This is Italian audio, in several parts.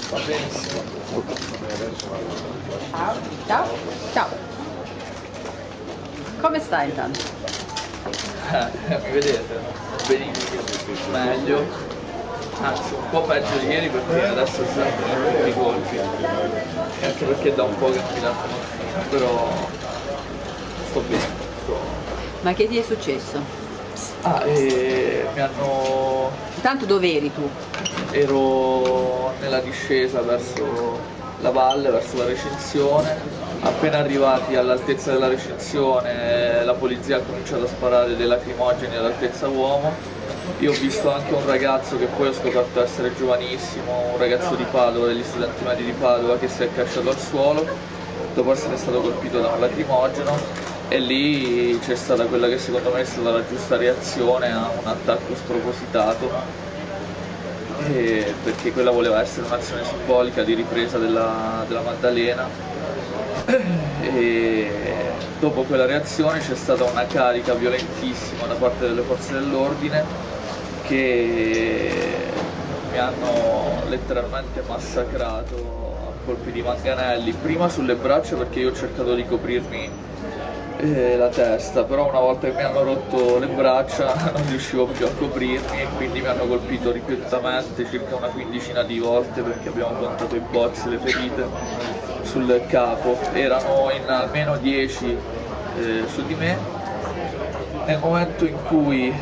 Va benissimo. Ciao. Ciao. Come stai intanto? Mi vedete? No? Benissimo, meglio, anzi un po' peggio di ieri perché adesso sento tutti i colpi, e anche perché da un po' che non mi danno morfina, però sto bene. Ma che ti è successo? Mi hanno... Intanto dove eri tu? ero nella discesa verso la valle, verso la recinzione. Appena arrivati all'altezza della recinzione la polizia ha cominciato a sparare dei lacrimogeni all'altezza uomo. Io ho visto anche un ragazzo che poi ho scoperto essere giovanissimo, un ragazzo di Padova, degli studenti medi di Padova, che si è cacciato al suolo dopo essere stato colpito da un lacrimogeno, e lì c'è stata quella che secondo me è stata la giusta reazione a un attacco spropositato, perché quella voleva essere un'azione simbolica di ripresa della Maddalena. E dopo quella reazione c'è stata una carica violentissima da parte delle forze dell'ordine che mi hanno letteralmente massacrato a colpi di manganelli, prima sulle braccia perché io ho cercato di coprirmi la testa, però una volta che mi hanno rotto le braccia non riuscivo più a coprirmi e quindi mi hanno colpito ripetutamente circa una quindicina di volte, perché abbiamo contato i bozzi, le ferite sul capo, erano in almeno 10 su di me. Nel momento in cui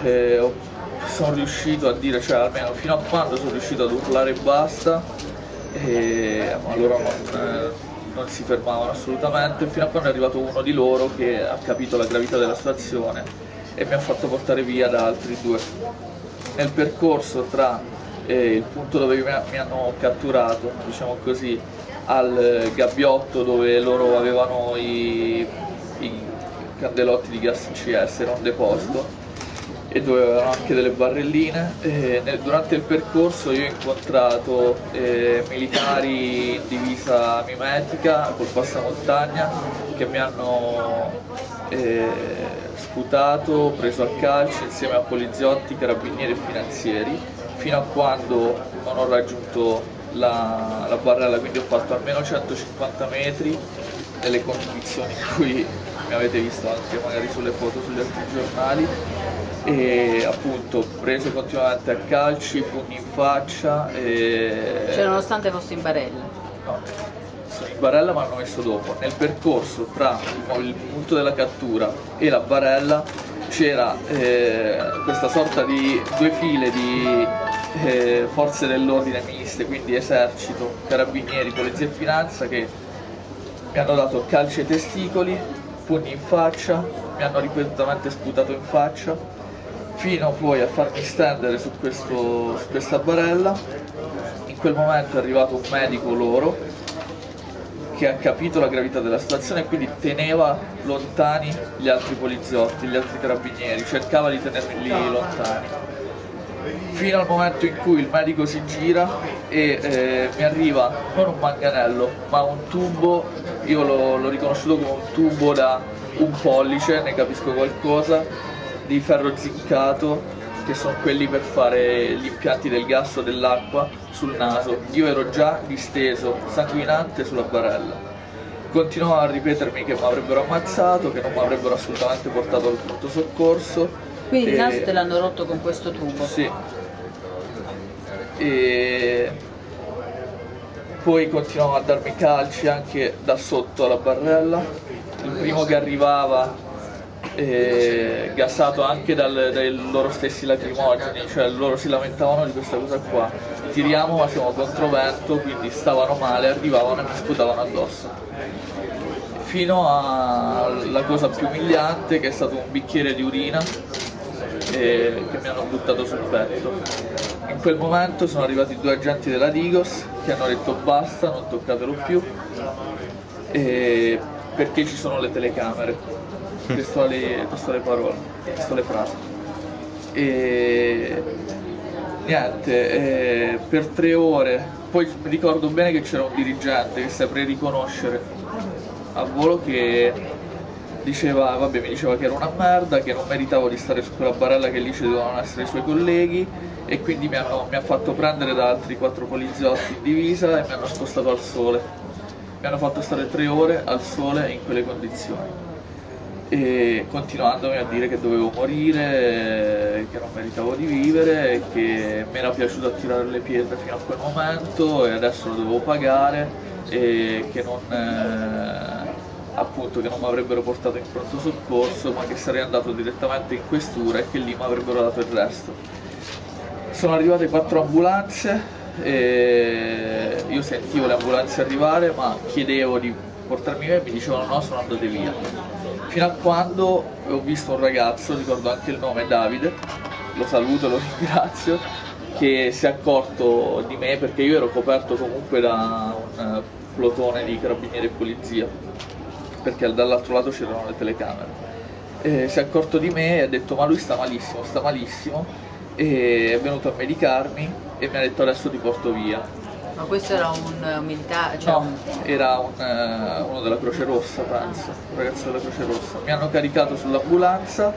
sono riuscito a dire, cioè almeno fino a quando sono riuscito ad urlare basta, ma loro non si fermavano assolutamente, fino a quando è arrivato uno di loro che ha capito la gravità della situazione e mi ha fatto portare via da altri due. Nel percorso tra il punto dove mi hanno catturato, diciamo così, al gabbiotto dove loro avevano i candelotti di gas CS, era un deposito, e dove avevano anche delle barrelline. Durante il percorso io ho incontrato militari in divisa mimetica col passamontagna che mi hanno sputato, preso a calci insieme a poliziotti, carabinieri e finanzieri, fino a quando non ho raggiunto la barrella, quindi ho fatto almeno 150 metri nelle condizioni in cui mi avete visto anche magari sulle foto sugli altri giornali, e appunto preso continuamente a calci, pugni in faccia Cioè nonostante fossi in barella? No, sono in barella ma l'hanno messo dopo. Nel percorso tra il punto della cattura e la barella c'era questa sorta di due file di forze dell'ordine miste, quindi esercito, carabinieri, polizia e finanza, che mi hanno dato calci ai testicoli, pugni in faccia, mi hanno ripetutamente sputato in faccia, fino poi a farmi stendere su questa barella. In quel momento è arrivato un medico loro che ha capito la gravità della situazione e quindi teneva lontani gli altri poliziotti, gli altri carabinieri, cercava di tenerli lì lontani, fino al momento in cui il medico si gira e mi arriva non un manganello ma un tubo. Io l'ho riconosciuto come un tubo da un pollice, ne capisco qualcosa, di ferro ziccato, che sono quelli per fare gli impianti del gas o dell'acqua sul naso. Io ero già disteso, sanguinante, sulla barella. Continuavano a ripetermi che mi avrebbero ammazzato, che non mi avrebbero assolutamente portato al pronto soccorso. Quindi il naso te l'hanno rotto con questo tubo? Sì. E poi continuavano a darmi calci anche da sotto alla barella. Il primo che arrivava gassato anche dai loro stessi lacrimogeni, cioè loro si lamentavano di questa cosa qua: tiriamo ma siamo controvento, quindi stavano male, arrivavano e mi sputavano addosso, fino alla cosa più umiliante, che è stato un bicchiere di urina che mi hanno buttato sul petto. In quel momento sono arrivati due agenti della Digos che hanno detto basta, non toccatelo più, perché ci sono le telecamere. Testuali parole, testuali frasi. E niente, per 3 ore, poi mi ricordo bene che c'era un dirigente che saprei riconoscere a volo, che diceva, vabbè, mi diceva che era una merda, che non meritavo di stare su quella barella, che lì ci dovevano essere i suoi colleghi, e quindi mi ha fatto prendere da altri 4 poliziotti in divisa e mi hanno spostato al sole. Mi hanno fatto stare 3 ore al sole in quelle condizioni, e continuandomi a dire che dovevo morire, che non meritavo di vivere, che mi era piaciuto attirare le pietre fino a quel momento e adesso lo dovevo pagare, e che appunto che non mi avrebbero portato in pronto soccorso, ma che sarei andato direttamente in questura e che lì mi avrebbero dato il resto. Sono arrivate 4 ambulanze e io sentivo le ambulanze arrivare, ma chiedevo di portarmi via e mi dicevano no, sono andate via. Fino a quando ho visto un ragazzo, ricordo anche il nome, Davide, lo saluto, lo ringrazio, che si è accorto di me perché io ero coperto comunque da un plotone di carabinieri e polizia, perché dall'altro lato c'erano le telecamere. Si è accorto di me e ha detto ma lui sta malissimo, e è venuto a medicarmi e mi ha detto adesso ti porto via. Ma questo era un militare? Cioè No, era uno della Croce Rossa, penso, un ragazzo della Croce Rossa. Mi hanno caricato sull'ambulanza,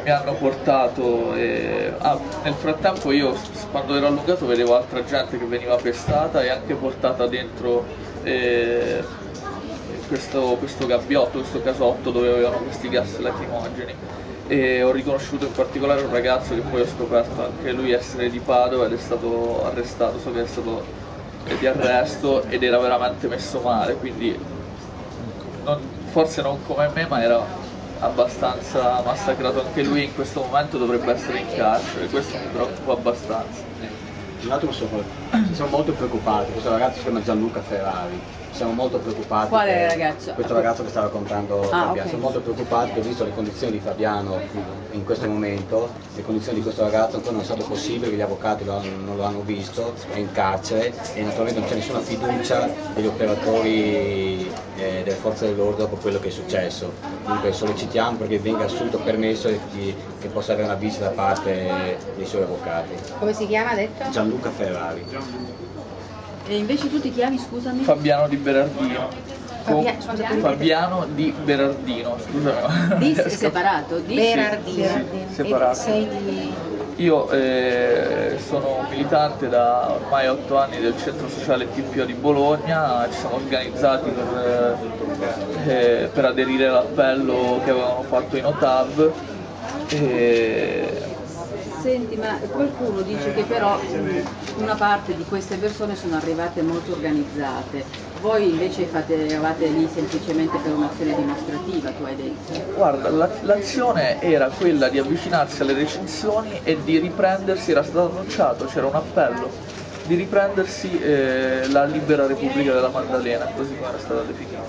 mi hanno portato nel frattempo io quando ero allungato vedevo altra gente che veniva pestata e anche portata dentro questo gabbiotto, questo casotto dove avevano questi gas lacrimogeni, e ho riconosciuto in particolare un ragazzo che poi ho scoperto anche lui essere di Padova ed è stato arrestato, so che è stato di arresto ed era veramente messo male, quindi forse non come me, ma era abbastanza massacrato anche lui, in questo momento dovrebbe essere in carcere, questo mi preoccupa abbastanza. Tra l'altro siamo molto preoccupati, questo ragazzo si chiama Gianluca Ferrari, siamo molto preoccupati. Quale ragazzo? Questo ragazzo che sta raccontando Fabiano, okay. Siamo molto preoccupati perché visto le condizioni di Fabiano in questo momento, le condizioni di questo ragazzo ancora non è stato possibile, che gli avvocati non lo hanno visto, è in carcere e naturalmente non c'è nessuna fiducia degli operatori delle forze dell'ordine dopo quello che è successo. Dunque sollecitiamo perché venga assunto permesso e che possa avere una visita da parte dei suoi avvocati. Come si chiama, ha detto? Gianluca Ferrari. E invece tu ti chiami, scusami? Fabiano Di Berardino. Fabiano Di Berardino, scusami. Di separato? Di Berardino. Sì, separato. Sei di... Io sono militante da ormai 8 anni del centro sociale TPO di Bologna, ci siamo organizzati per aderire all'appello che avevano fatto in OTAV. Senti, ma qualcuno dice che però una parte di queste persone sono arrivate molto organizzate, voi invece eravate lì semplicemente per un'azione dimostrativa, tu hai detto? Guarda, l'azione era quella di avvicinarsi alle recinzioni e di riprendersi, era stato annunciato, c'era un appello, di riprendersi la libera Repubblica della Maddalena, così come era stata definita.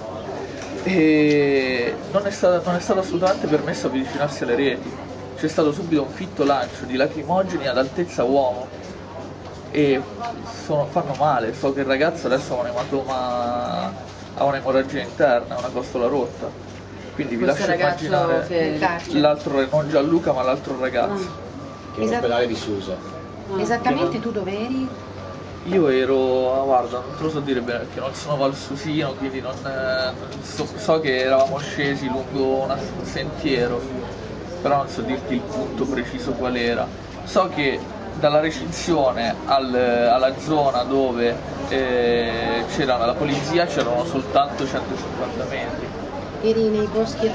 E non è stato assolutamente permesso avvicinarsi alle reti. C'è stato subito un fitto lancio di lacrimogeni ad altezza uomo e fanno male. So che il ragazzo adesso ha un ematoma, ha un'emorragia interna, una costola rotta. Quindi vi lascio immaginare l'altro, non Gianluca ma l'altro ragazzo. Che è l'ospedale di Susa. Esattamente tu dove eri? Io ero, guarda, non te lo so dire bene perché non sono valsusino, quindi so che eravamo scesi lungo un sentiero, però non so dirti il punto preciso qual era. So che dalla recinzione alla zona dove c'era la polizia c'erano soltanto 150 metri. Eri nei boschi